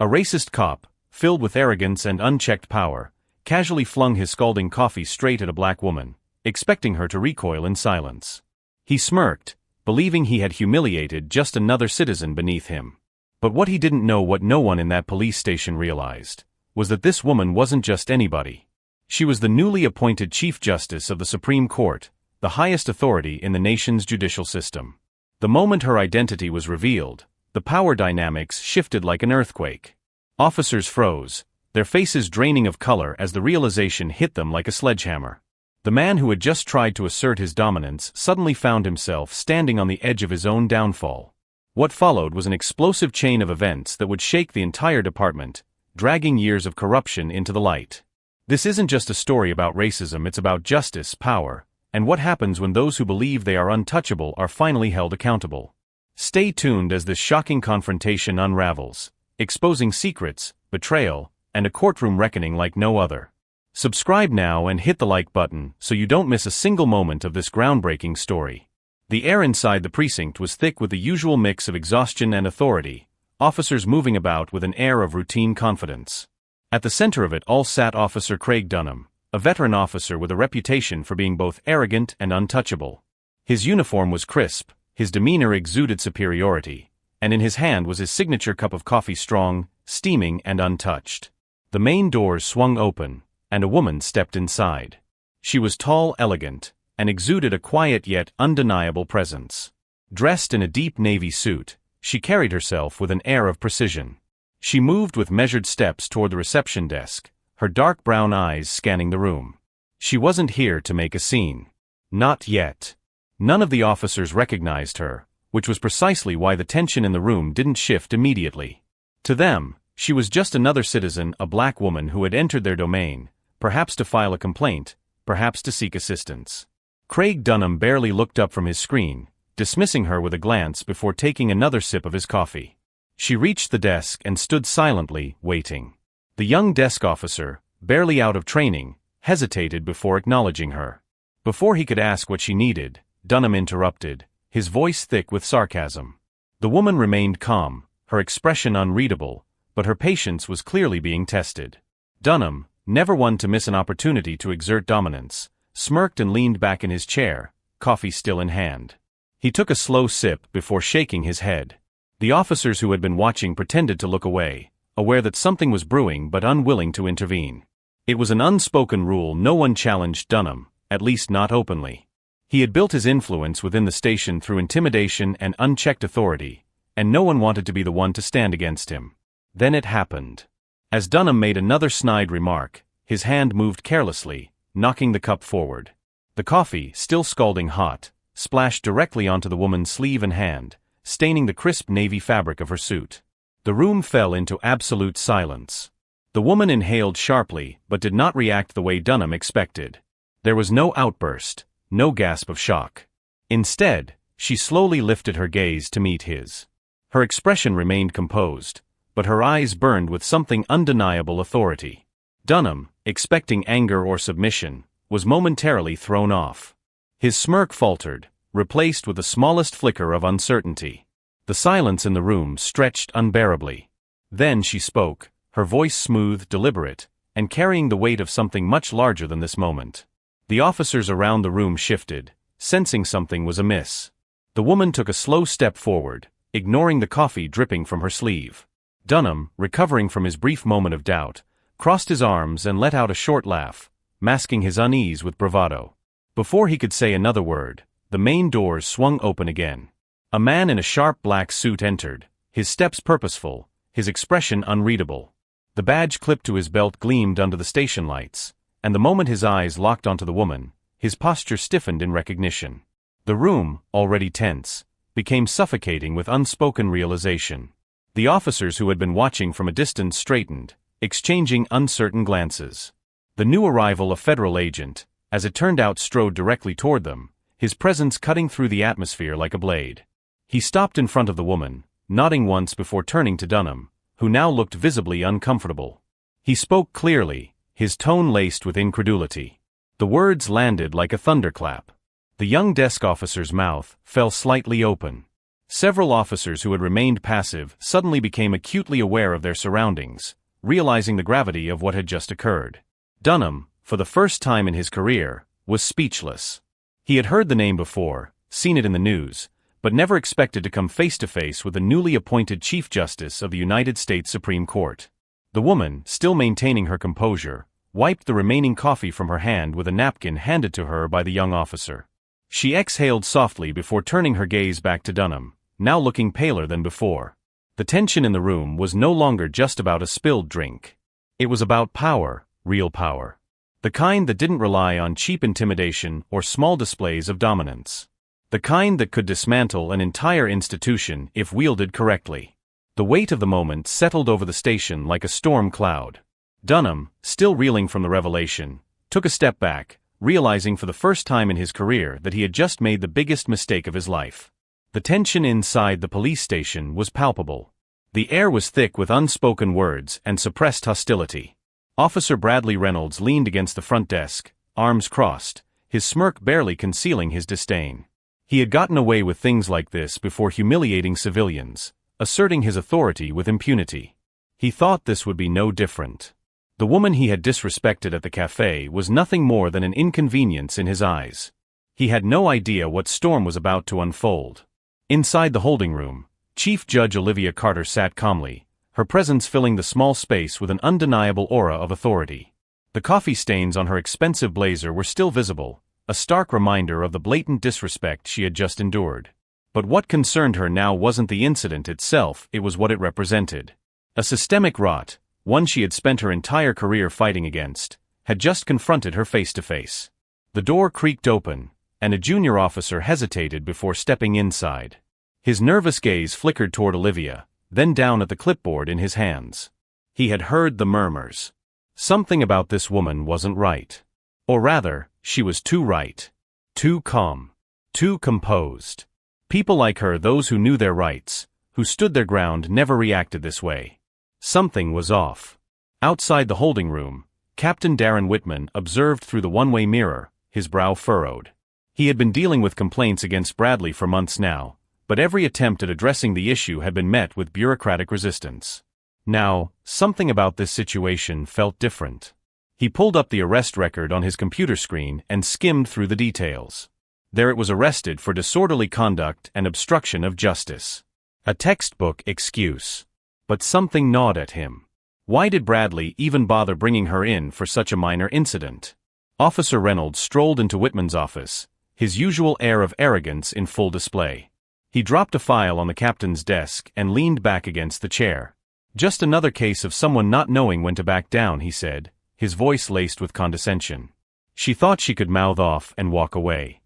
A racist cop, filled with arrogance and unchecked power, casually flung his scalding coffee straight at a black woman, expecting her to recoil in silence. He smirked, believing he had humiliated just another citizen beneath him. But what he didn't know, what no one in that police station realized, was that this woman wasn't just anybody. She was the newly appointed Chief Justice of the Supreme Court, the highest authority in the nation's judicial system. The moment her identity was revealed, the power dynamics shifted like an earthquake. Officers froze, their faces draining of color as the realization hit them like a sledgehammer. The man who had just tried to assert his dominance suddenly found himself standing on the edge of his own downfall. What followed was an explosive chain of events that would shake the entire department, dragging years of corruption into the light. This isn't just a story about racism, it's about justice, power, and what happens when those who believe they are untouchable are finally held accountable. Stay tuned as this shocking confrontation unravels, exposing secrets, betrayal, and a courtroom reckoning like no other. Subscribe now and hit the like button so you don't miss a single moment of this groundbreaking story. The air inside the precinct was thick with the usual mix of exhaustion and authority, officers moving about with an air of routine confidence. At the center of it all sat Officer Craig Dunham, a veteran officer with a reputation for being both arrogant and untouchable. His uniform was crisp, his demeanor exuded superiority, and in his hand was his signature cup of coffee, strong, steaming, and untouched. The main doors swung open, and a woman stepped inside. She was tall, elegant, and exuded a quiet yet undeniable presence. Dressed in a deep navy suit, she carried herself with an air of precision. She moved with measured steps toward the reception desk, her dark brown eyes scanning the room. She wasn't here to make a scene. Not yet. None of the officers recognized her, which was precisely why the tension in the room didn't shift immediately. To them, she was just another citizen, a black woman who had entered their domain, perhaps to file a complaint, perhaps to seek assistance. Craig Dunham barely looked up from his screen, dismissing her with a glance before taking another sip of his coffee. She reached the desk and stood silently, waiting. The young desk officer, barely out of training, hesitated before acknowledging her. Before he could ask what she needed, Dunham interrupted, his voice thick with sarcasm. The woman remained calm, her expression unreadable, but her patience was clearly being tested. Dunham, never one to miss an opportunity to exert dominance, smirked and leaned back in his chair, coffee still in hand. He took a slow sip before shaking his head. The officers who had been watching pretended to look away, aware that something was brewing but unwilling to intervene. It was an unspoken rule: no one challenged Dunham, at least not openly. He had built his influence within the station through intimidation and unchecked authority, and no one wanted to be the one to stand against him. Then it happened. As Dunham made another snide remark, his hand moved carelessly, knocking the cup forward. The coffee, still scalding hot, splashed directly onto the woman's sleeve and hand, staining the crisp navy fabric of her suit. The room fell into absolute silence. The woman inhaled sharply but did not react the way Dunham expected. There was no outburst, no gasp of shock. Instead, she slowly lifted her gaze to meet his. Her expression remained composed, but her eyes burned with something undeniable: authority. Dunham, expecting anger or submission, was momentarily thrown off. His smirk faltered, replaced with the smallest flicker of uncertainty. The silence in the room stretched unbearably. Then she spoke, her voice smooth, deliberate, and carrying the weight of something much larger than this moment. The officers around the room shifted, sensing something was amiss. The woman took a slow step forward, ignoring the coffee dripping from her sleeve. Dunham, recovering from his brief moment of doubt, crossed his arms and let out a short laugh, masking his unease with bravado. Before he could say another word, the main doors swung open again. A man in a sharp black suit entered, his steps purposeful, his expression unreadable. The badge clipped to his belt gleamed under the station lights, and the moment his eyes locked onto the woman, his posture stiffened in recognition. The room, already tense, became suffocating with unspoken realization. The officers who had been watching from a distance straightened, exchanging uncertain glances. The new arrival, a federal agent, as it turned out, strode directly toward them, his presence cutting through the atmosphere like a blade. He stopped in front of the woman, nodding once before turning to Dunham, who now looked visibly uncomfortable. He spoke clearly, his tone laced with incredulity. The words landed like a thunderclap. The young desk officer's mouth fell slightly open. Several officers who had remained passive suddenly became acutely aware of their surroundings, realizing the gravity of what had just occurred. Dunham, for the first time in his career, was speechless. He had heard the name before, seen it in the news, but never expected to come face to face with the newly appointed Chief Justice of the United States Supreme Court. The woman, still maintaining her composure, wiped the remaining coffee from her hand with a napkin handed to her by the young officer. She exhaled softly before turning her gaze back to Dunham, now looking paler than before. The tension in the room was no longer just about a spilled drink. It was about power, real power. The kind that didn't rely on cheap intimidation or small displays of dominance. The kind that could dismantle an entire institution if wielded correctly. The weight of the moment settled over the station like a storm cloud. Dunham, still reeling from the revelation, took a step back, realizing for the first time in his career that he had just made the biggest mistake of his life. The tension inside the police station was palpable. The air was thick with unspoken words and suppressed hostility. Officer Bradley Reynolds leaned against the front desk, arms crossed, his smirk barely concealing his disdain. He had gotten away with things like this before, humiliating civilians, asserting his authority with impunity. He thought this would be no different. The woman he had disrespected at the cafe was nothing more than an inconvenience in his eyes. He had no idea what storm was about to unfold. Inside the holding room, Chief Judge Olivia Carter sat calmly, her presence filling the small space with an undeniable aura of authority. The coffee stains on her expensive blazer were still visible, a stark reminder of the blatant disrespect she had just endured. But what concerned her now wasn't the incident itself, it was what it represented. A systemic rot, one she had spent her entire career fighting against, had just confronted her face to face. The door creaked open, and a junior officer hesitated before stepping inside. His nervous gaze flickered toward Olivia, then down at the clipboard in his hands. He had heard the murmurs. Something about this woman wasn't right. Or rather, she was too right. Too calm. Too composed. People like her, those who knew their rights, who stood their ground, never reacted this way. Something was off. Outside the holding room, Captain Darren Whitman observed through the one-way mirror, his brow furrowed. He had been dealing with complaints against Bradley for months now, but every attempt at addressing the issue had been met with bureaucratic resistance. Now, something about this situation felt different. He pulled up the arrest record on his computer screen and skimmed through the details. There it was: arrested for disorderly conduct and obstruction of justice. A textbook excuse. But something gnawed at him. Why did Bradley even bother bringing her in for such a minor incident? Officer Reynolds strolled into Whitman's office, his usual air of arrogance in full display. He dropped a file on the captain's desk and leaned back against the chair. "Just another case of someone not knowing when to back down," he said, his voice laced with condescension. She thought she could mouth off and walk away.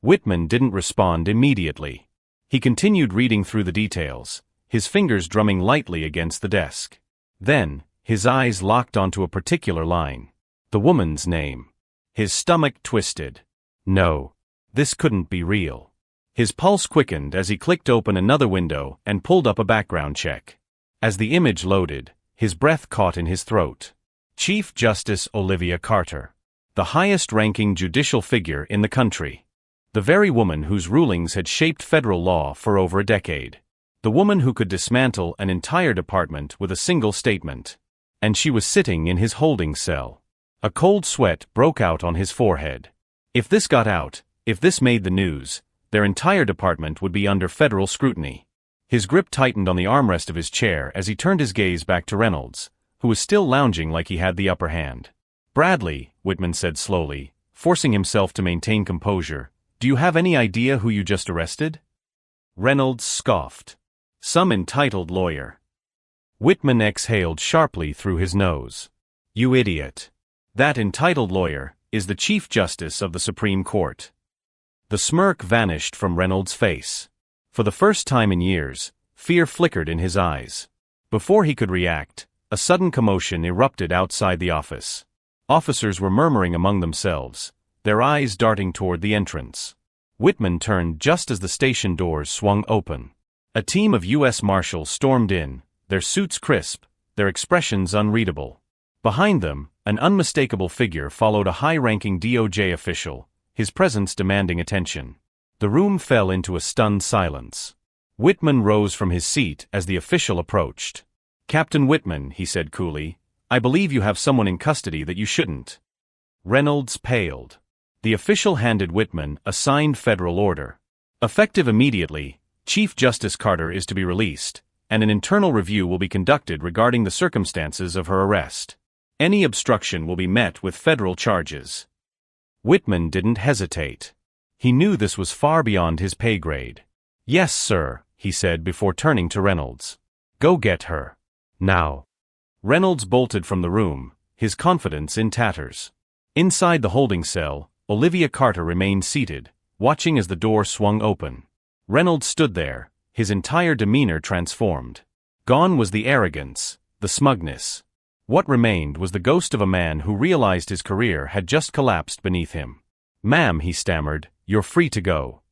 Whitman didn't respond immediately. He continued reading through the details, his fingers drumming lightly against the desk. Then, his eyes locked onto a particular line. The woman's name. His stomach twisted. No. This couldn't be real. His pulse quickened as he clicked open another window and pulled up a background check. As the image loaded, his breath caught in his throat. Chief Justice Olivia Carter. The highest-ranking judicial figure in the country. The very woman whose rulings had shaped federal law for over a decade. The woman who could dismantle an entire department with a single statement. And she was sitting in his holding cell. A cold sweat broke out on his forehead. If this got out, if this made the news, their entire department would be under federal scrutiny. His grip tightened on the armrest of his chair as he turned his gaze back to Reynolds, who was still lounging like he had the upper hand. "Bradley," Whitman said slowly, forcing himself to maintain composure, "do you have any idea who you just arrested?" Reynolds scoffed. "Some entitled lawyer." Whitman exhaled sharply through his nose. "You idiot. That entitled lawyer is the Chief Justice of the Supreme Court." The smirk vanished from Reynolds' face. For the first time in years, fear flickered in his eyes. Before he could react, a sudden commotion erupted outside the office. Officers were murmuring among themselves, their eyes darting toward the entrance. Whitman turned just as the station doors swung open. A team of U.S. Marshals stormed in, their suits crisp, their expressions unreadable. Behind them, an unmistakable figure followed, a high-ranking DOJ official, his presence demanding attention. The room fell into a stunned silence. Whitman rose from his seat as the official approached. "Captain Whitman," he said coolly, "I believe you have someone in custody that you shouldn't." Reynolds paled. The official handed Whitman a signed federal order. "Effective immediately, Chief Justice Carter is to be released, and an internal review will be conducted regarding the circumstances of her arrest. Any obstruction will be met with federal charges." Whitman didn't hesitate. He knew this was far beyond his pay grade. "Yes, sir," he said before turning to Reynolds. "Go get her. Now." Reynolds bolted from the room, his confidence in tatters. Inside the holding cell, Olivia Carter remained seated, watching as the door swung open. Reynolds stood there, his entire demeanor transformed. Gone was the arrogance, the smugness. What remained was the ghost of a man who realized his career had just collapsed beneath him. "Ma'am," he stammered, "you're free to go."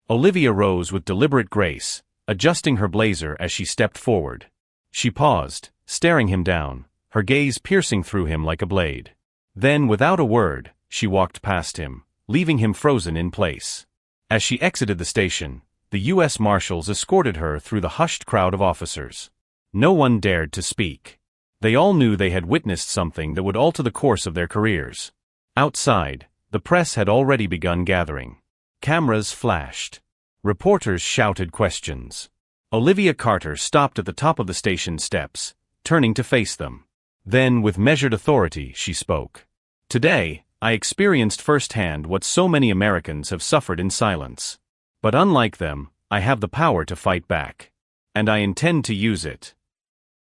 Olivia rose with deliberate grace, adjusting her blazer as she stepped forward. She paused, staring him down, her gaze piercing through him like a blade. Then, without a word, she walked past him, leaving him frozen in place. As she exited the station, the U.S. Marshals escorted her through the hushed crowd of officers. No one dared to speak. They all knew they had witnessed something that would alter the course of their careers. Outside, the press had already begun gathering. Cameras flashed. Reporters shouted questions. Olivia Carter stopped at the top of the station steps, turning to face them. Then, with measured authority, she spoke. "Today, I experienced firsthand what so many Americans have suffered in silence. But unlike them, I have the power to fight back. And I intend to use it."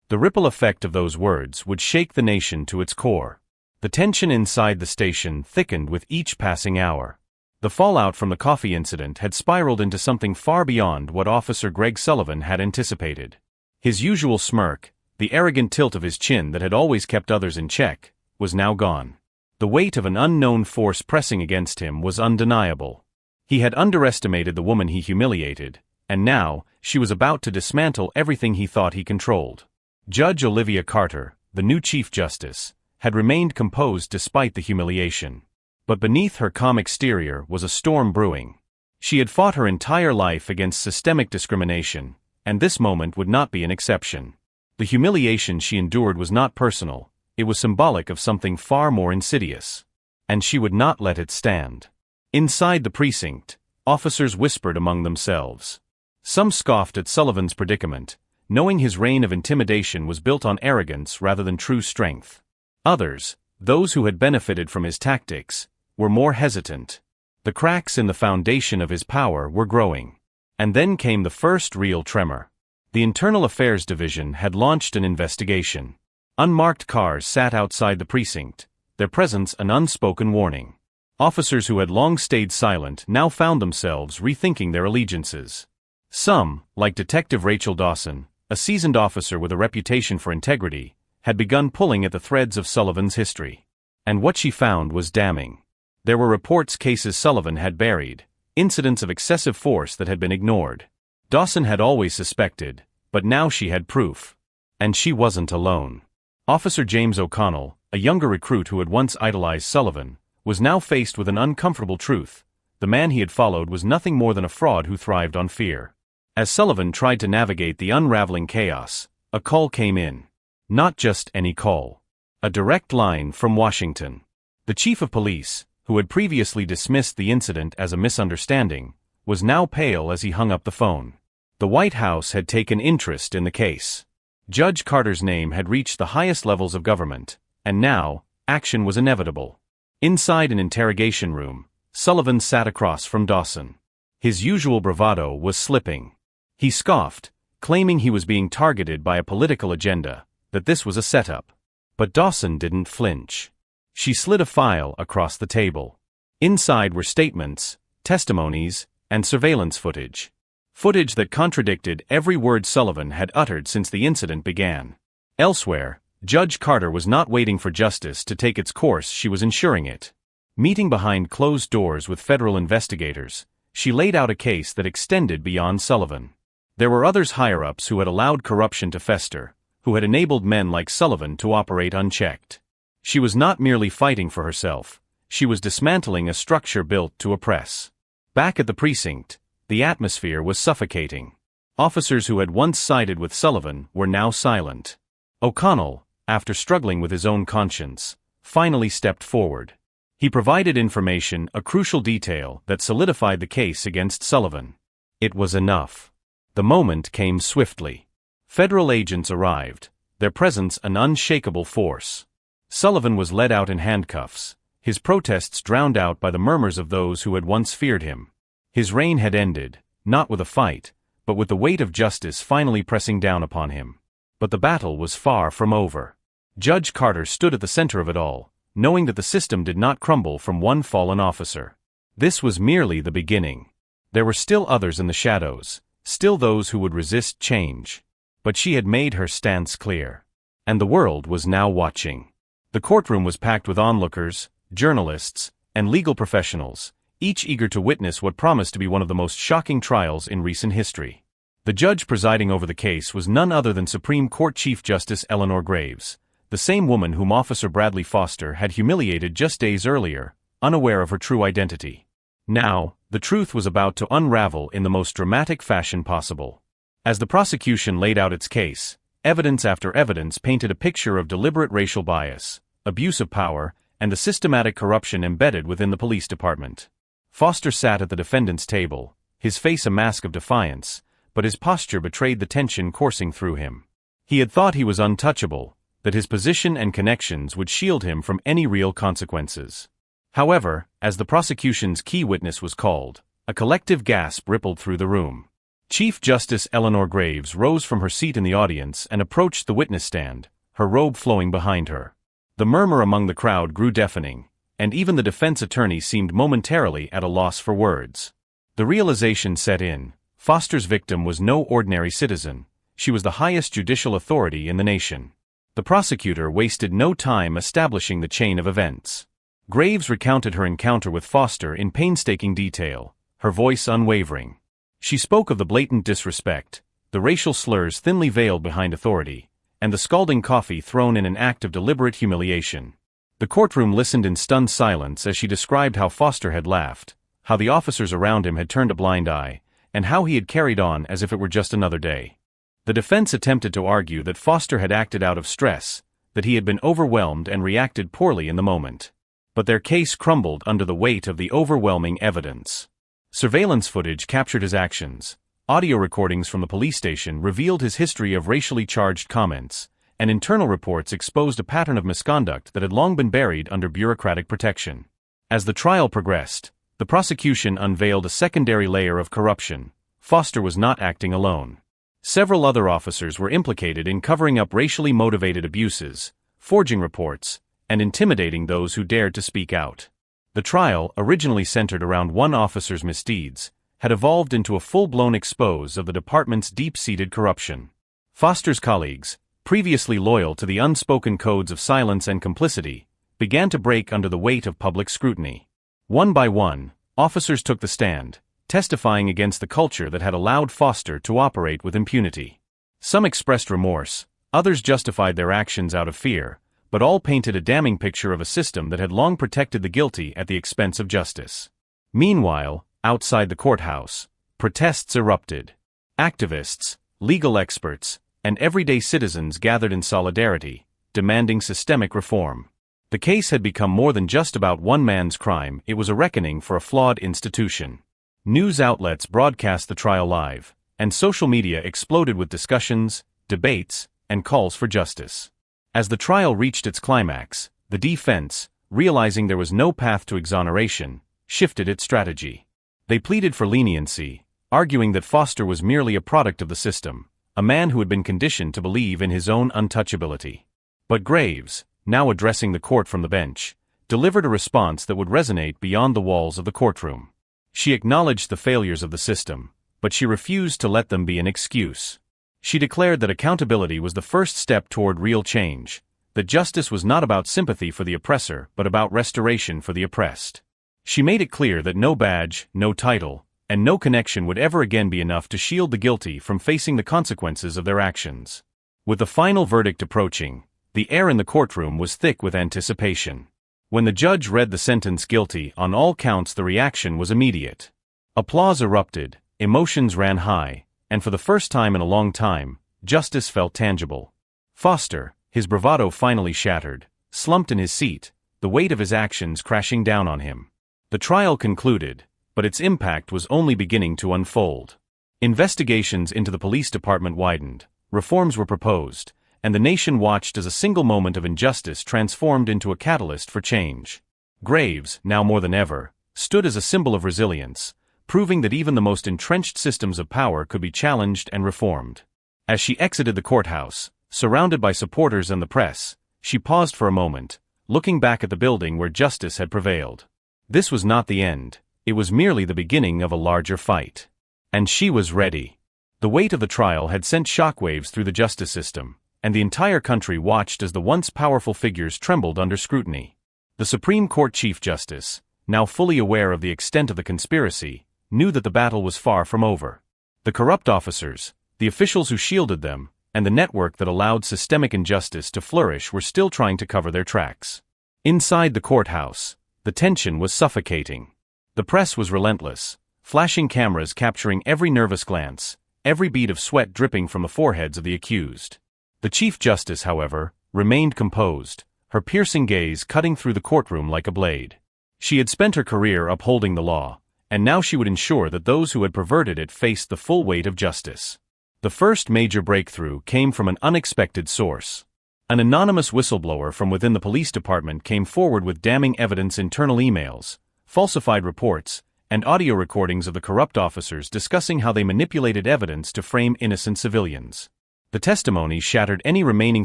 The ripple effect of those words would shake the nation to its core. The tension inside the station thickened with each passing hour. The fallout from the coffee incident had spiraled into something far beyond what Officer Greg Sullivan had anticipated. His usual smirk, the arrogant tilt of his chin that had always kept others in check, was now gone. The weight of an unknown force pressing against him was undeniable. He had underestimated the woman he humiliated, and now, she was about to dismantle everything he thought he controlled. Judge Olivia Carter, the new Chief Justice, had remained composed despite the humiliation. But beneath her calm exterior was a storm brewing. She had fought her entire life against systemic discrimination, and this moment would not be an exception. The humiliation she endured was not personal, it was symbolic of something far more insidious. And she would not let it stand. Inside the precinct, officers whispered among themselves. Some scoffed at Sullivan's predicament, knowing his reign of intimidation was built on arrogance rather than true strength. Others, those who had benefited from his tactics, were more hesitant. The cracks in the foundation of his power were growing. And then came the first real tremor. The Internal Affairs Division had launched an investigation. Unmarked cars sat outside the precinct, their presence an unspoken warning. Officers who had long stayed silent now found themselves rethinking their allegiances. Some, like Detective Rachel Dawson, a seasoned officer with a reputation for integrity, had begun pulling at the threads of Sullivan's history. And what she found was damning. There were reports cases Sullivan had buried, incidents of excessive force that had been ignored. Dawson had always suspected, but now she had proof. And she wasn't alone. Officer James O'Connell, a younger recruit who had once idolized Sullivan, was now faced with an uncomfortable truth. The man he had followed was nothing more than a fraud who thrived on fear. As Sullivan tried to navigate the unraveling chaos, a call came in. Not just any call. A direct line from Washington. The chief of police, who had previously dismissed the incident as a misunderstanding, was now pale as he hung up the phone. The White House had taken interest in the case. Judge Carter's name had reached the highest levels of government, and now, action was inevitable. Inside an interrogation room, Sullivan sat across from Dawson. His usual bravado was slipping. He scoffed, claiming he was being targeted by a political agenda, that this was a setup. But Dawson didn't flinch. She slid a file across the table. Inside were statements, testimonies, and surveillance footage. Footage that contradicted every word Sullivan had uttered since the incident began. Elsewhere, Judge Carter was not waiting for justice to take its course, she was ensuring it. Meeting behind closed doors with federal investigators, she laid out a case that extended beyond Sullivan. There were others higher-ups who had allowed corruption to fester, who had enabled men like Sullivan to operate unchecked. She was not merely fighting for herself, she was dismantling a structure built to oppress. Back at the precinct, the atmosphere was suffocating. Officers who had once sided with Sullivan were now silent. O'Connell, after struggling with his own conscience, finally stepped forward. He provided information, a crucial detail that solidified the case against Sullivan. It was enough. The moment came swiftly. Federal agents arrived, their presence an unshakable force. Sullivan was led out in handcuffs, his protests drowned out by the murmurs of those who had once feared him. His reign had ended, not with a fight, but with the weight of justice finally pressing down upon him. But the battle was far from over. Judge Carter stood at the center of it all, knowing that the system did not crumble from one fallen officer. This was merely the beginning. There were still others in the shadows, still those who would resist change. But she had made her stance clear. And the world was now watching. The courtroom was packed with onlookers, journalists, and legal professionals, each eager to witness what promised to be one of the most shocking trials in recent history. The judge presiding over the case was none other than Supreme Court Chief Justice Eleanor Graves, the same woman whom Officer Bradley Foster had humiliated just days earlier, unaware of her true identity. Now, the truth was about to unravel in the most dramatic fashion possible. As the prosecution laid out its case, evidence after evidence painted a picture of deliberate racial bias, abuse of power, and the systematic corruption embedded within the police department. Foster sat at the defendant's table, his face a mask of defiance, but his posture betrayed the tension coursing through him. He had thought he was untouchable, that his position and connections would shield him from any real consequences. However, as the prosecution's key witness was called, a collective gasp rippled through the room. Chief Justice Eleanor Graves rose from her seat in the audience and approached the witness stand, her robe flowing behind her. The murmur among the crowd grew deafening, and even the defense attorney seemed momentarily at a loss for words. The realization set in: Foster's victim was no ordinary citizen, she was the highest judicial authority in the nation. The prosecutor wasted no time establishing the chain of events. Graves recounted her encounter with Foster in painstaking detail, her voice unwavering. She spoke of the blatant disrespect, the racial slurs thinly veiled behind authority, and the scalding coffee thrown in an act of deliberate humiliation. The courtroom listened in stunned silence as she described how Foster had laughed, how the officers around him had turned a blind eye, and how he had carried on as if it were just another day. The defense attempted to argue that Foster had acted out of stress, that he had been overwhelmed and reacted poorly in the moment. But their case crumbled under the weight of the overwhelming evidence. Surveillance footage captured his actions, audio recordings from the police station revealed his history of racially charged comments, and internal reports exposed a pattern of misconduct that had long been buried under bureaucratic protection. As the trial progressed, the prosecution unveiled a secondary layer of corruption. Foster was not acting alone. Several other officers were implicated in covering up racially motivated abuses, forging reports, and intimidating those who dared to speak out. The trial, originally centered around one officer's misdeeds, had evolved into a full-blown expose of the department's deep-seated corruption. Foster's colleagues, previously loyal to the unspoken codes of silence and complicity, began to break under the weight of public scrutiny. One by one, officers took the stand, testifying against the culture that had allowed Foster to operate with impunity. Some expressed remorse, others justified their actions out of fear, but all painted a damning picture of a system that had long protected the guilty at the expense of justice. Meanwhile, outside the courthouse, protests erupted. Activists, legal experts, and everyday citizens gathered in solidarity, demanding systemic reform. The case had become more than just about one man's crime, it was a reckoning for a flawed institution. News outlets broadcast the trial live, and social media exploded with discussions, debates, and calls for justice. As the trial reached its climax, the defense, realizing there was no path to exoneration, shifted its strategy. They pleaded for leniency, arguing that Foster was merely a product of the system, a man who had been conditioned to believe in his own untouchability. But Graves, now addressing the court from the bench, delivered a response that would resonate beyond the walls of the courtroom. She acknowledged the failures of the system, but she refused to let them be an excuse. She declared that accountability was the first step toward real change, that justice was not about sympathy for the oppressor but about restoration for the oppressed. She made it clear that no badge, no title, and no connection would ever again be enough to shield the guilty from facing the consequences of their actions. With the final verdict approaching, the air in the courtroom was thick with anticipation. When the judge read the sentence guilty on all counts, the reaction was immediate. Applause erupted, emotions ran high, and for the first time in a long time, justice felt tangible. Foster, his bravado finally shattered, slumped in his seat, the weight of his actions crashing down on him. The trial concluded, but its impact was only beginning to unfold. Investigations into the police department widened, reforms were proposed, and the nation watched as a single moment of injustice transformed into a catalyst for change. Graves, now more than ever, stood as a symbol of resilience, proving that even the most entrenched systems of power could be challenged and reformed. As she exited the courthouse, surrounded by supporters and the press, she paused for a moment, looking back at the building where justice had prevailed. This was not the end, it was merely the beginning of a larger fight. And she was ready. The weight of the trial had sent shockwaves through the justice system, and the entire country watched as the once powerful figures trembled under scrutiny. The Supreme Court Chief Justice, now fully aware of the extent of the conspiracy, knew that the battle was far from over. The corrupt officers, the officials who shielded them, and the network that allowed systemic injustice to flourish were still trying to cover their tracks. Inside the courthouse, the tension was suffocating. The press was relentless, flashing cameras capturing every nervous glance, every bead of sweat dripping from the foreheads of the accused. The Chief Justice, however, remained composed, her piercing gaze cutting through the courtroom like a blade. She had spent her career upholding the law, and now she would ensure that those who had perverted it faced the full weight of justice. The first major breakthrough came from an unexpected source. An anonymous whistleblower from within the police department came forward with damning evidence: internal emails, falsified reports, and audio recordings of the corrupt officers discussing how they manipulated evidence to frame innocent civilians. The testimony shattered any remaining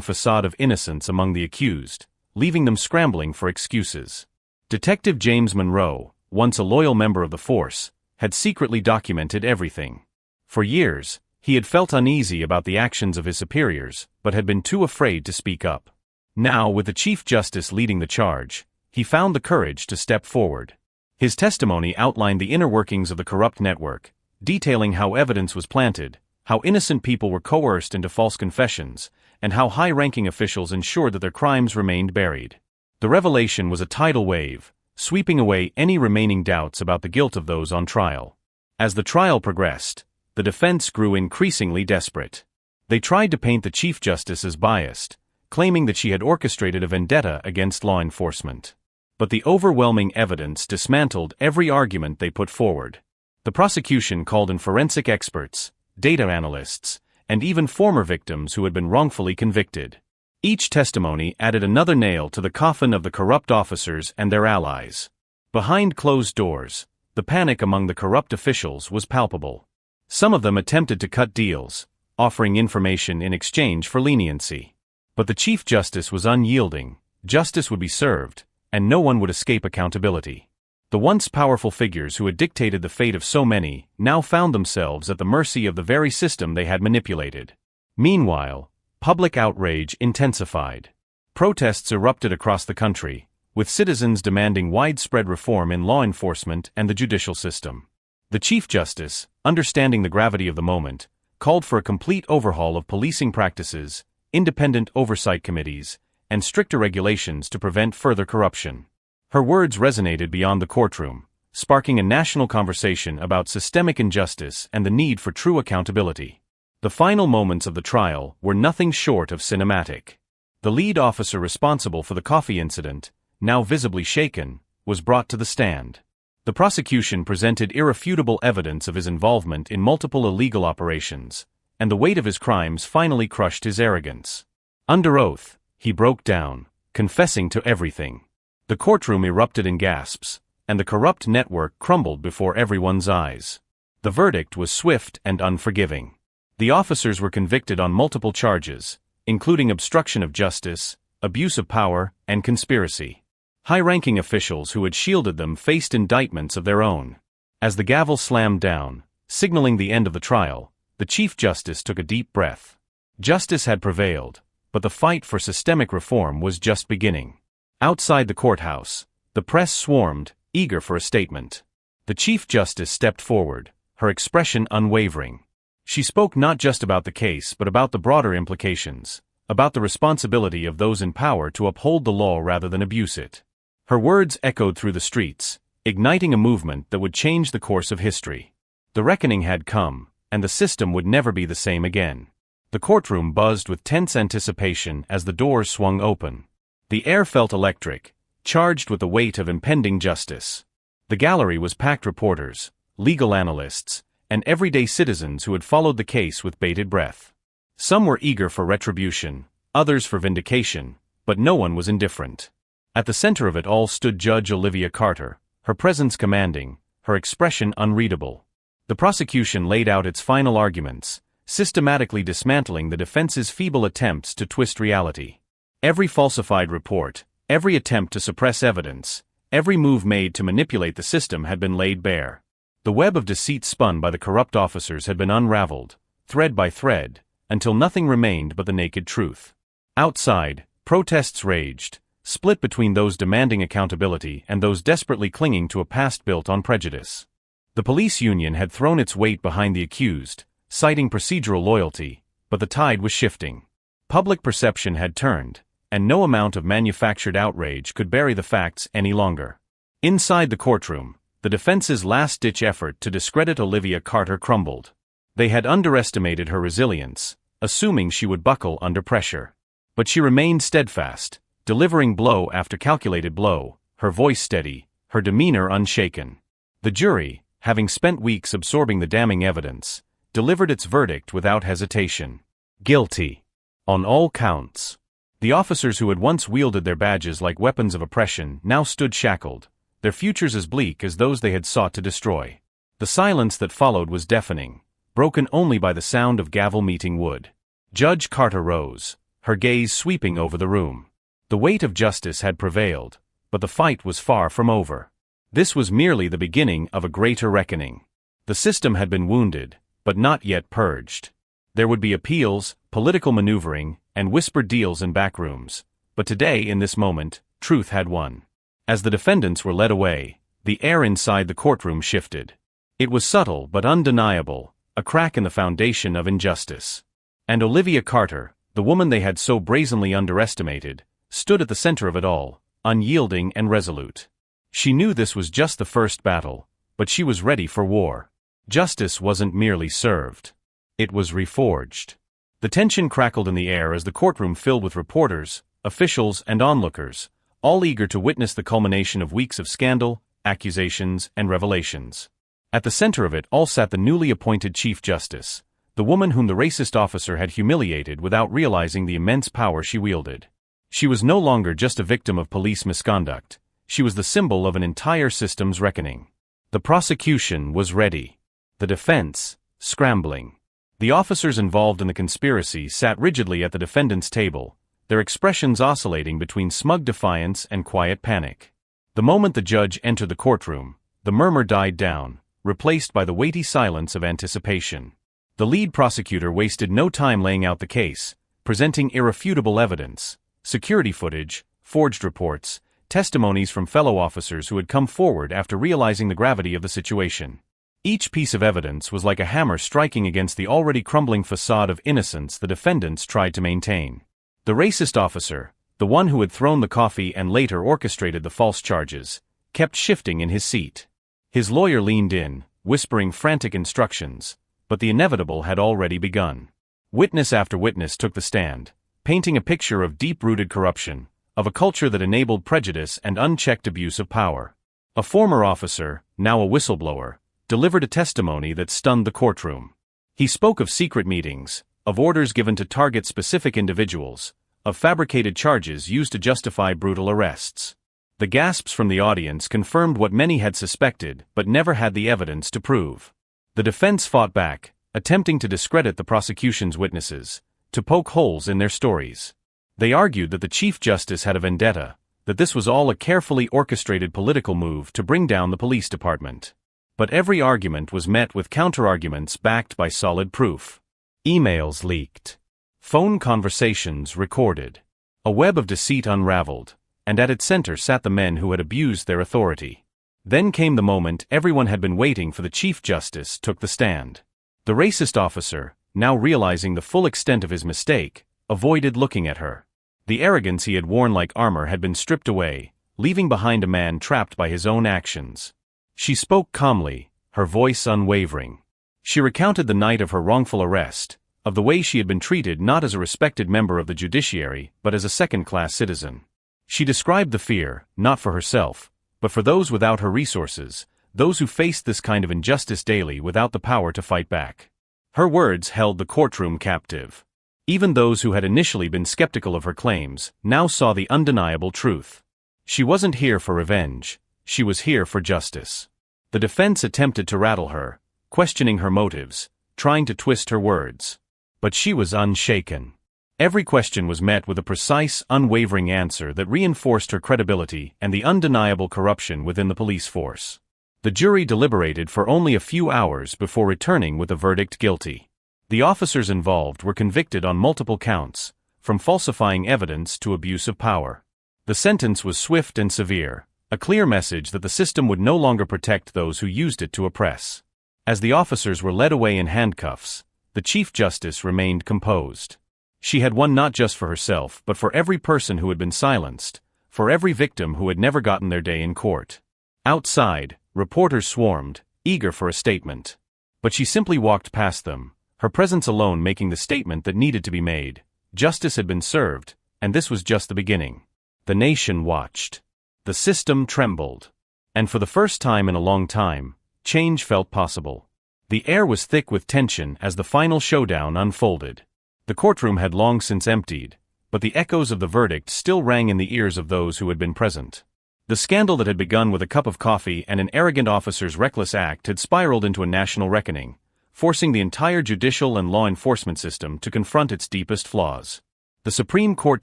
facade of innocence among the accused, leaving them scrambling for excuses. Detective James Monroe, once a loyal member of the force, had secretly documented everything. For years, he had felt uneasy about the actions of his superiors, but had been too afraid to speak up. Now, with the Chief Justice leading the charge, he found the courage to step forward. His testimony outlined the inner workings of the corrupt network, detailing how evidence was planted, how innocent people were coerced into false confessions, and how high-ranking officials ensured that their crimes remained buried. The revelation was a tidal wave, sweeping away any remaining doubts about the guilt of those on trial. As the trial progressed, the defense grew increasingly desperate. They tried to paint the Chief Justice as biased, claiming that she had orchestrated a vendetta against law enforcement. But the overwhelming evidence dismantled every argument they put forward. The prosecution called in forensic experts, data analysts, and even former victims who had been wrongfully convicted. Each testimony added another nail to the coffin of the corrupt officers and their allies. Behind closed doors, the panic among the corrupt officials was palpable. Some of them attempted to cut deals, offering information in exchange for leniency. But the Chief Justice was unyielding. Justice would be served, and no one would escape accountability. The once powerful figures who had dictated the fate of so many now found themselves at the mercy of the very system they had manipulated. Meanwhile, public outrage intensified. Protests erupted across the country, with citizens demanding widespread reform in law enforcement and the judicial system. The Chief Justice, understanding the gravity of the moment, called for a complete overhaul of policing practices, independent oversight committees, and stricter regulations to prevent further corruption. Her words resonated beyond the courtroom, sparking a national conversation about systemic injustice and the need for true accountability. The final moments of the trial were nothing short of cinematic. The lead officer responsible for the coffee incident, now visibly shaken, was brought to the stand. The prosecution presented irrefutable evidence of his involvement in multiple illegal operations, and the weight of his crimes finally crushed his arrogance. Under oath, he broke down, confessing to everything. The courtroom erupted in gasps, and the corrupt network crumbled before everyone's eyes. The verdict was swift and unforgiving. The officers were convicted on multiple charges, including obstruction of justice, abuse of power, and conspiracy. High-ranking officials who had shielded them faced indictments of their own. As the gavel slammed down, signaling the end of the trial, the Chief Justice took a deep breath. Justice had prevailed, but the fight for systemic reform was just beginning. Outside the courthouse, the press swarmed, eager for a statement. The Chief Justice stepped forward, her expression unwavering. She spoke not just about the case but about the broader implications, about the responsibility of those in power to uphold the law rather than abuse it. Her words echoed through the streets, igniting a movement that would change the course of history. The reckoning had come, and the system would never be the same again. The courtroom buzzed with tense anticipation as the doors swung open. The air felt electric, charged with the weight of impending justice. The gallery was packed with reporters, legal analysts, and everyday citizens who had followed the case with bated breath. Some were eager for retribution, others for vindication, but no one was indifferent. At the center of it all stood Judge Olivia Carter, her presence commanding, her expression unreadable. The prosecution laid out its final arguments, systematically dismantling the defense's feeble attempts to twist reality. Every falsified report, every attempt to suppress evidence, every move made to manipulate the system had been laid bare. The web of deceit spun by the corrupt officers had been unraveled, thread by thread, until nothing remained but the naked truth. Outside, protests raged, split between those demanding accountability and those desperately clinging to a past built on prejudice. The police union had thrown its weight behind the accused, citing procedural loyalty, but the tide was shifting. Public perception had turned, and no amount of manufactured outrage could bury the facts any longer. Inside the courtroom, the defense's last-ditch effort to discredit Olivia Carter crumbled. They had underestimated her resilience, assuming she would buckle under pressure. But she remained steadfast, delivering blow after calculated blow, her voice steady, her demeanor unshaken. The jury, having spent weeks absorbing the damning evidence, delivered its verdict without hesitation. Guilty. On all counts. The officers who had once wielded their badges like weapons of oppression now stood shackled, their futures as bleak as those they had sought to destroy. The silence that followed was deafening, broken only by the sound of gavel meeting wood. Judge Carter rose, her gaze sweeping over the room. The weight of justice had prevailed, but the fight was far from over. This was merely the beginning of a greater reckoning. The system had been wounded, but not yet purged. There would be appeals, political maneuvering, and whispered deals in back rooms, but today, in this moment, truth had won. As the defendants were led away, the air inside the courtroom shifted. It was subtle but undeniable, a crack in the foundation of injustice. And Olivia Carter, the woman they had so brazenly underestimated, stood at the center of it all, unyielding and resolute. She knew this was just the first battle, but she was ready for war. Justice wasn't merely served. It was reforged. The tension crackled in the air as the courtroom filled with reporters, officials, and onlookers, all eager to witness the culmination of weeks of scandal, accusations, and revelations. At the center of it all sat the newly appointed Chief Justice, the woman whom the racist officer had humiliated without realizing the immense power she wielded. She was no longer just a victim of police misconduct. She was the symbol of an entire system's reckoning. The prosecution was ready. The defense, scrambling. The officers involved in the conspiracy sat rigidly at the defendant's table, their expressions oscillating between smug defiance and quiet panic. The moment the judge entered the courtroom, the murmur died down, replaced by the weighty silence of anticipation. The lead prosecutor wasted no time laying out the case, presenting irrefutable evidence, security footage, forged reports, testimonies from fellow officers who had come forward after realizing the gravity of the situation. Each piece of evidence was like a hammer striking against the already crumbling facade of innocence the defendants tried to maintain. The racist officer, the one who had thrown the coffee and later orchestrated the false charges, kept shifting in his seat. His lawyer leaned in, whispering frantic instructions, but the inevitable had already begun. Witness after witness took the stand, painting a picture of deep-rooted corruption, of a culture that enabled prejudice and unchecked abuse of power. A former officer, now a whistleblower, delivered a testimony that stunned the courtroom. He spoke of secret meetings, of orders given to target specific individuals, of fabricated charges used to justify brutal arrests. The gasps from the audience confirmed what many had suspected but never had the evidence to prove. The defense fought back, attempting to discredit the prosecution's witnesses, to poke holes in their stories. They argued that the Chief Justice had a vendetta, that this was all a carefully orchestrated political move to bring down the police department. But every argument was met with counter-arguments backed by solid proof. Emails leaked. Phone conversations recorded. A web of deceit unraveled, and at its center sat the men who had abused their authority. Then came the moment everyone had been waiting for. The Chief Justice took the stand. The racist officer, now realizing the full extent of his mistake, avoided looking at her. The arrogance he had worn like armor had been stripped away, leaving behind a man trapped by his own actions. She spoke calmly, her voice unwavering. She recounted the night of her wrongful arrest, of the way she had been treated not as a respected member of the judiciary but as a second-class citizen. She described the fear, not for herself, but for those without her resources, those who faced this kind of injustice daily without the power to fight back. Her words held the courtroom captive. Even those who had initially been skeptical of her claims now saw the undeniable truth. She wasn't here for revenge, she was here for justice. The defense attempted to rattle her, questioning her motives, trying to twist her words. But she was unshaken. Every question was met with a precise, unwavering answer that reinforced her credibility and the undeniable corruption within the police force. The jury deliberated for only a few hours before returning with a verdict guilty. The officers involved were convicted on multiple counts, from falsifying evidence to abuse of power. The sentence was swift and severe, a clear message that the system would no longer protect those who used it to oppress. As the officers were led away in handcuffs, the Chief Justice remained composed. She had won not just for herself but for every person who had been silenced, for every victim who had never gotten their day in court. Outside, reporters swarmed, eager for a statement. But she simply walked past them, her presence alone making the statement that needed to be made. Justice had been served, and this was just the beginning. The nation watched. The system trembled. And for the first time in a long time, change felt possible. The air was thick with tension as the final showdown unfolded. The courtroom had long since emptied, but the echoes of the verdict still rang in the ears of those who had been present. The scandal that had begun with a cup of coffee and an arrogant officer's reckless act had spiraled into a national reckoning, forcing the entire judicial and law enforcement system to confront its deepest flaws. The Supreme Court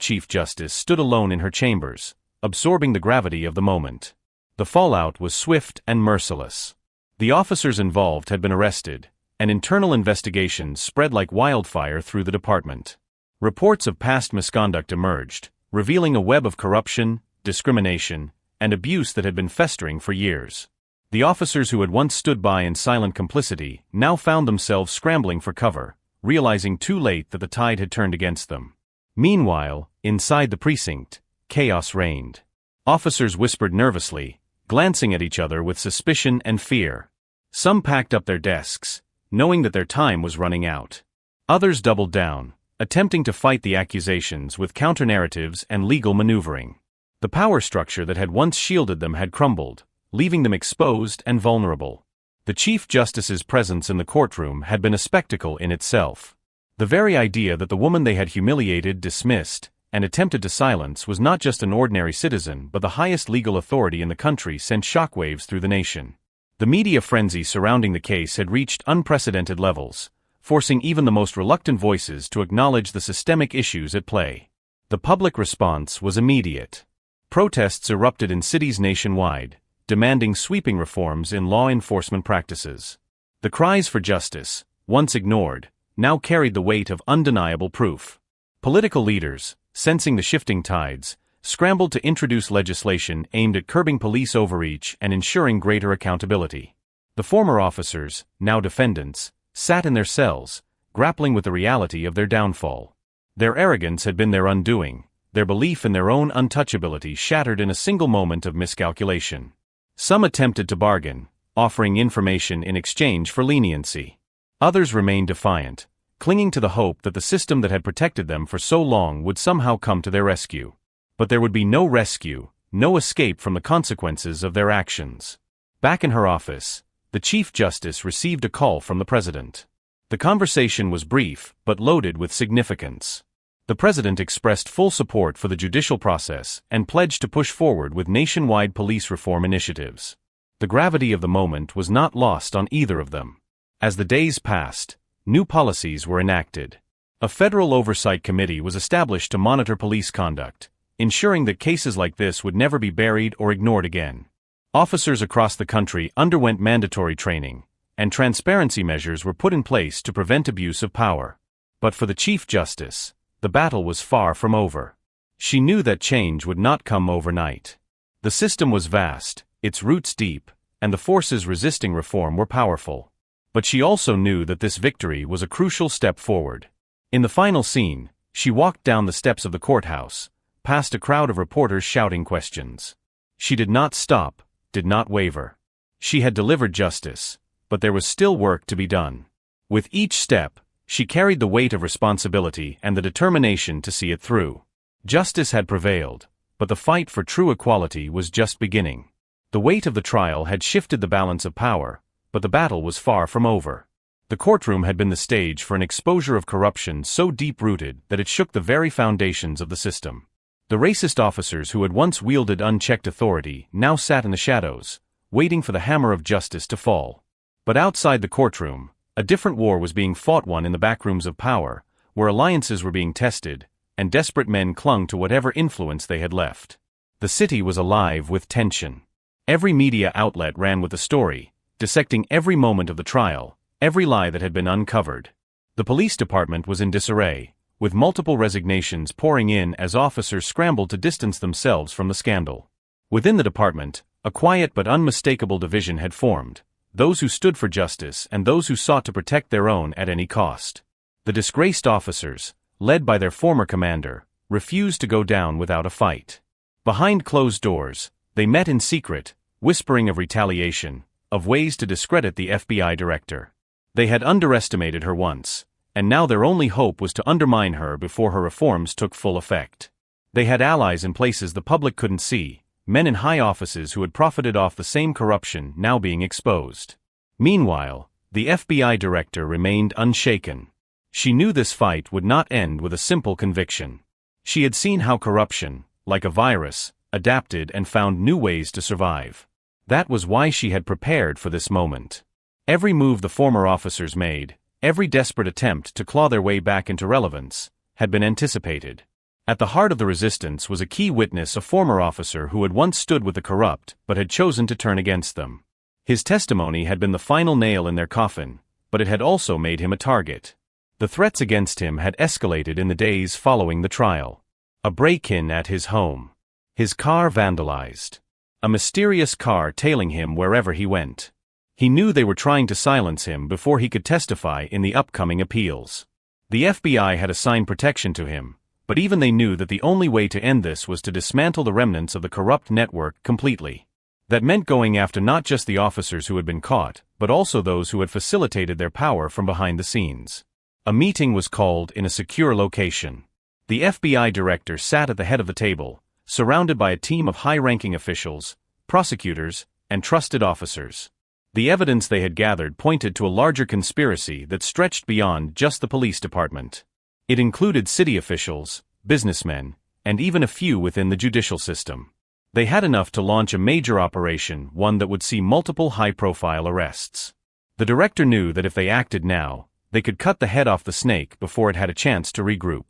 Chief Justice stood alone in her chambers, absorbing the gravity of the moment. The fallout was swift and merciless. The officers involved had been arrested, and internal investigations spread like wildfire through the department. Reports of past misconduct emerged, revealing a web of corruption, discrimination, and abuse that had been festering for years. The officers who had once stood by in silent complicity now found themselves scrambling for cover, realizing too late that the tide had turned against them. Meanwhile, inside the precinct, chaos reigned. Officers whispered nervously, glancing at each other with suspicion and fear. Some packed up their desks, knowing that their time was running out. Others doubled down, attempting to fight the accusations with counter-narratives and legal maneuvering. The power structure that had once shielded them had crumbled, leaving them exposed and vulnerable. The Chief Justice's presence in the courtroom had been a spectacle in itself. The very idea that the woman they had humiliated, dismissed, and attempted to silence was not just an ordinary citizen but the highest legal authority in the country sent shockwaves through the nation. The media frenzy surrounding the case had reached unprecedented levels, forcing even the most reluctant voices to acknowledge the systemic issues at play. The public response was immediate. Protests erupted in cities nationwide, demanding sweeping reforms in law enforcement practices. The cries for justice, once ignored, now carried the weight of undeniable proof. Political leaders, sensing the shifting tides, scrambled to introduce legislation aimed at curbing police overreach and ensuring greater accountability. The former officers, now defendants, sat in their cells, grappling with the reality of their downfall. Their arrogance had been their undoing, their belief in their own untouchability shattered in a single moment of miscalculation. Some attempted to bargain, offering information in exchange for leniency. Others remained defiant, clinging to the hope that the system that had protected them for so long would somehow come to their rescue. But there would be no rescue, no escape from the consequences of their actions. Back in her office, the Chief Justice received a call from the President. The conversation was brief, but loaded with significance. The President expressed full support for the judicial process and pledged to push forward with nationwide police reform initiatives. The gravity of the moment was not lost on either of them. As the days passed, new policies were enacted. A federal oversight committee was established to monitor police conduct, ensuring that cases like this would never be buried or ignored again. Officers across the country underwent mandatory training, and transparency measures were put in place to prevent abuse of power. But for the Chief Justice, the battle was far from over. She knew that change would not come overnight. The system was vast, its roots deep, and the forces resisting reform were powerful. But she also knew that this victory was a crucial step forward. In the final scene, she walked down the steps of the courthouse, past a crowd of reporters shouting questions. She did not stop, did not waver. She had delivered justice, but there was still work to be done. With each step, she carried the weight of responsibility and the determination to see it through. Justice had prevailed, but the fight for true equality was just beginning. The weight of the trial had shifted the balance of power, but the battle was far from over. The courtroom had been the stage for an exposure of corruption so deep-rooted that it shook the very foundations of the system. The racist officers who had once wielded unchecked authority now sat in the shadows, waiting for the hammer of justice to fall. But outside the courtroom, a different war was being fought, one in the backrooms of power, where alliances were being tested, and desperate men clung to whatever influence they had left. The city was alive with tension. Every media outlet ran with the story, dissecting every moment of the trial, every lie that had been uncovered. The police department was in disarray, with multiple resignations pouring in as officers scrambled to distance themselves from the scandal. Within the department, a quiet but unmistakable division had formed, those who stood for justice and those who sought to protect their own at any cost. The disgraced officers, led by their former commander, refused to go down without a fight. Behind closed doors, they met in secret, whispering of retaliation, of ways to discredit the FBI director. They had underestimated her once, and now their only hope was to undermine her before her reforms took full effect. They had allies in places the public couldn't see, men in high offices who had profited off the same corruption now being exposed. Meanwhile, the FBI director remained unshaken. She knew this fight would not end with a simple conviction. She had seen how corruption, like a virus, adapted and found new ways to survive. That was why she had prepared for this moment. Every move the former officers made, every desperate attempt to claw their way back into relevance, had been anticipated. At the heart of the resistance was a key witness, a former officer who had once stood with the corrupt but had chosen to turn against them. His testimony had been the final nail in their coffin, but it had also made him a target. The threats against him had escalated in the days following the trial. A break-in at his home. His car vandalized. A mysterious car tailing him wherever he went. He knew they were trying to silence him before he could testify in the upcoming appeals. The FBI had assigned protection to him, but even they knew that the only way to end this was to dismantle the remnants of the corrupt network completely. That meant going after not just the officers who had been caught, but also those who had facilitated their power from behind the scenes. A meeting was called in a secure location. The FBI director sat at the head of the table, surrounded by a team of high-ranking officials, prosecutors, and trusted officers. The evidence they had gathered pointed to a larger conspiracy that stretched beyond just the police department. It included city officials, businessmen, and even a few within the judicial system. They had enough to launch a major operation, one that would see multiple high-profile arrests. The director knew that if they acted now, they could cut the head off the snake before it had a chance to regroup.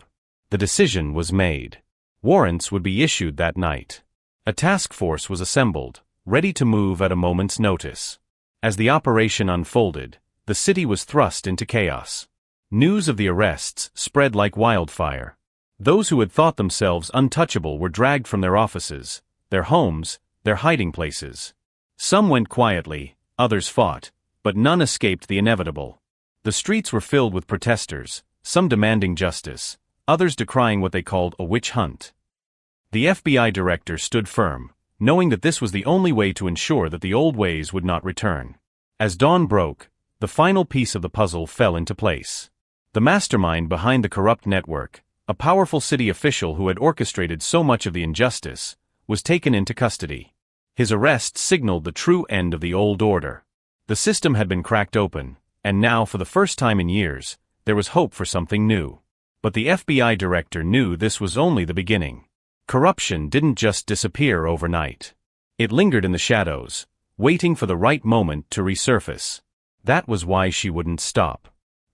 The decision was made. Warrants would be issued that night. A task force was assembled, ready to move at a moment's notice. As the operation unfolded, the city was thrust into chaos. News of the arrests spread like wildfire. Those who had thought themselves untouchable were dragged from their offices, their homes, their hiding places. Some went quietly, others fought, but none escaped the inevitable. The streets were filled with protesters, some demanding justice, others decrying what they called a witch hunt. The FBI director stood firm, knowing that this was the only way to ensure that the old ways would not return. As dawn broke, the final piece of the puzzle fell into place. The mastermind behind the corrupt network, a powerful city official who had orchestrated so much of the injustice, was taken into custody. His arrest signaled the true end of the old order. The system had been cracked open, and now, for the first time in years, there was hope for something new. But the FBI director knew this was only the beginning. Corruption didn't just disappear overnight. It lingered in the shadows, waiting for the right moment to resurface. That was why she wouldn't stop.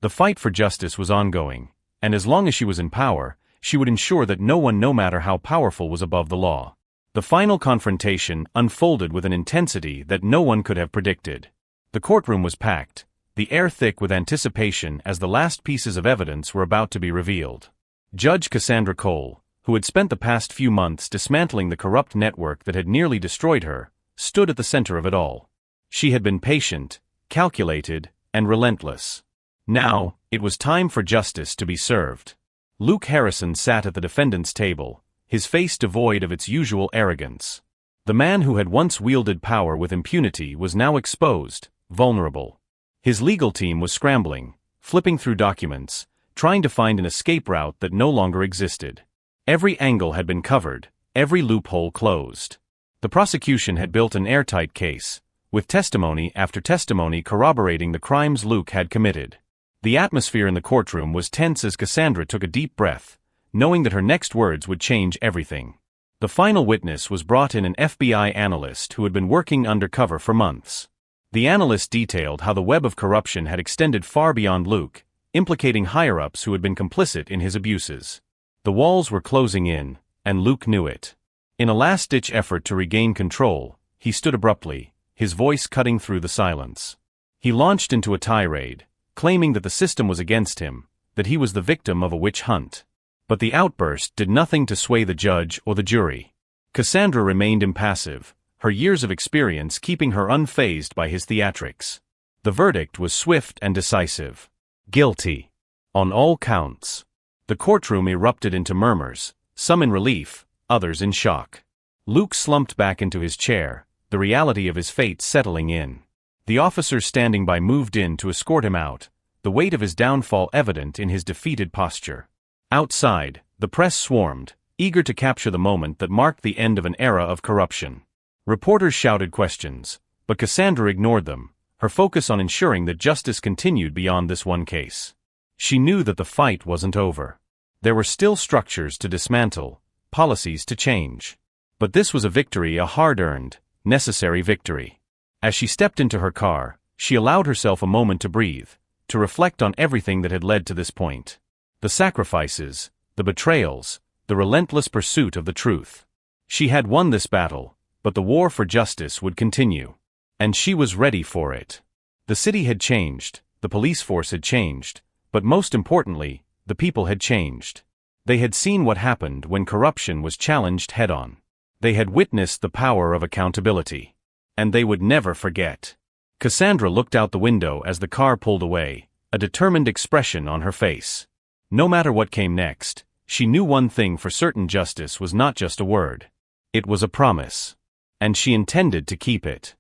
The fight for justice was ongoing, and as long as she was in power, she would ensure that no one, no matter how powerful, was above the law. The final confrontation unfolded with an intensity that no one could have predicted. The courtroom was packed, the air thick with anticipation as the last pieces of evidence were about to be revealed. Judge Cassandra Cole, who had spent the past few months dismantling the corrupt network that had nearly destroyed her, stood at the center of it all. She had been patient, calculated, and relentless. Now, it was time for justice to be served. Luke Harrison sat at the defendant's table, his face devoid of its usual arrogance. The man who had once wielded power with impunity was now exposed, vulnerable. His legal team was scrambling, flipping through documents, trying to find an escape route that no longer existed. Every angle had been covered, every loophole closed. The prosecution had built an airtight case, with testimony after testimony corroborating the crimes Luke had committed. The atmosphere in the courtroom was tense as Cassandra took a deep breath, knowing that her next words would change everything. The final witness was brought in, an FBI analyst who had been working undercover for months. The analyst detailed how the web of corruption had extended far beyond Luke, implicating higher-ups who had been complicit in his abuses. The walls were closing in, and Luke knew it. In a last-ditch effort to regain control, he stood abruptly, his voice cutting through the silence. He launched into a tirade, claiming that the system was against him, that he was the victim of a witch hunt. But the outburst did nothing to sway the judge or the jury. Cassandra remained impassive, her years of experience keeping her unfazed by his theatrics. The verdict was swift and decisive. Guilty. On all counts. The courtroom erupted into murmurs, some in relief, others in shock. Luke slumped back into his chair, the reality of his fate settling in. The officers standing by moved in to escort him out, the weight of his downfall evident in his defeated posture. Outside, the press swarmed, eager to capture the moment that marked the end of an era of corruption. Reporters shouted questions, but Cassandra ignored them, her focus on ensuring that justice continued beyond this one case. She knew that the fight wasn't over. There were still structures to dismantle, policies to change. But this was a victory, a hard-earned, necessary victory. As she stepped into her car, she allowed herself a moment to breathe, to reflect on everything that had led to this point. The sacrifices, the betrayals, the relentless pursuit of the truth. She had won this battle, but the war for justice would continue. And she was ready for it. The city had changed, the police force had changed, but most importantly, the people had changed. They had seen what happened when corruption was challenged head-on. They had witnessed the power of accountability. And they would never forget. Cassandra looked out the window as the car pulled away, a determined expression on her face. No matter what came next, she knew one thing for certain: justice was not just a word. It was a promise. And she intended to keep it.